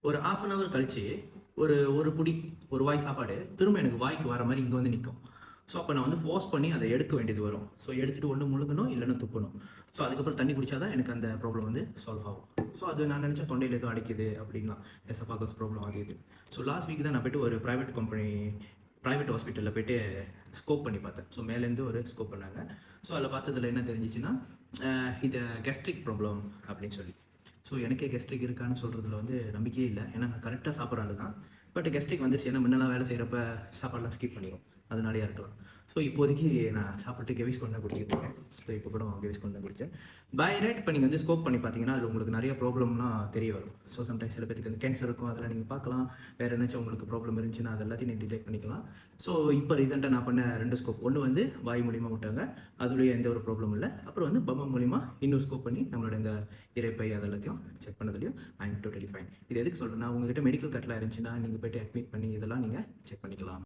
ஒரு 1/2 ஹவர் கழிச்சு, ஒரு ஒரு புடி, ஒரு வாய் சாப்பாடு திரும்ப எனக்கு வாய்க்கு வர மாரி இங்க வந்து நிக்கும். ஸோ, அப்ப நான் வந்து ஃபோர்ஸ் பண்ணி அத எடுக்க வேண்டியது வரும். ஸோ, எடுத்துட்டு ஒண்ணு முழுங்கணும், இல்லன்னா துப்பணும். ஸோ, அதுக்கப்புறம் தண்ணி குடிச்சா தான் எனக்கு அந்த ப்ராப்ளம் வந்து சால்வ் ஆகும். ஸோ, அது நான் நெனச்சேன் தொண்டையில ஏதோ அடைக்குது அப்படின்லாம். எசோஃபாகஸ் ப்ராப்ளம் அது இது. ஸோ, லாஸ்ட் வீக் தான் நான் போயிட்டு ஒரு பிரைவேட் ஹாஸ்பிட்டல்ல போயிட்டு ஸ்கோப் பண்ணி பார்த்தேன். ஸோ, மேலேருந்து ஒரு ஸ்கோப் பண்ணாங்க. ஸோ, அதில பார்த்ததுல என்ன தெரிஞ்சுச்சுன்னா, இது கேஸ்ட்ரிக் ப்ராப்ளம் அப்படின்னு சொல்லி. ஸோ, எனக்கே கேஸ்ட்ரிக் இருக்கான்னு சொல்றதுல வந்து நம்பிக்கையே இல்ல. ஏன்னா நான் கரெக்ட்டா சாப்பிடுற ஆளு தான். பட் கேஸ்ட்ரிக் வந்துருச்சு. ஏன்னா முன்னலாம் வேலை செய்றப்ப சாப்பாடுலாம் ஸ்கிப் பண்ணிருவோம். அதனாலயா இருக்கலாம். ஸோ, இப்போதைக்கு நான் சாப்பிட்டு கெவிஸ்கோன் தான் குடிச்சிட்டு இருக்கேன். ஸோ, இப்போ கூட கெவிஸ்கோன் தான் குடிச்சேன். பை ரைட் இப்ப நீங்க வந்து ஸ்கோப் பண்ணி பார்த்தீங்கன்னா, அதில உங்களுக்கு நெறைய ப்ராப்ளம்லாம் தெரிய வரும். ஸோ, சம்டைம்ஸ் சில பேத்துக்கு வந்து கேன்சர் இருக்கும். அதெல்லாம் நீங்க பார்க்கலாம். வேற ஏதாச்சும் உங்களுக்கு ப்ராப்ளம் இருந்துச்சுன்னா, அது எல்லாத்தையும் நீங்க டிடெக்ட் பண்ணிக்கலாம். ஸோ, இப்போ ரீசென்ட்டா நான் பண்ண 2 ஸ்கோப். ஒண்ணு வந்து வாய் மூலியமா விட்டாங்க. அதுலயும் எந்த ஒரு ப்ராப்ளமும் இல்ல. அப்புறம் வந்து பம்மம் மூலியமா இன்னும் ஸ்கோப் பண்ணி நம்மளோட இந்த இரைப்பை அது எல்லாத்தையும் செக் பண்ணதுலயும் ஐ அம் டோட்டலி ஃபைன். இது எதுக்கு சொல்றேன்னா, உங்ககிட்ட மெடிக்கல் கட்லாம் இருந்துச்சுன்னா, நீங்க போயிட்டு அட்மிட் பண்ணி இதெல்லாம் நீங்க செக் பண்ணிக்கலாம்.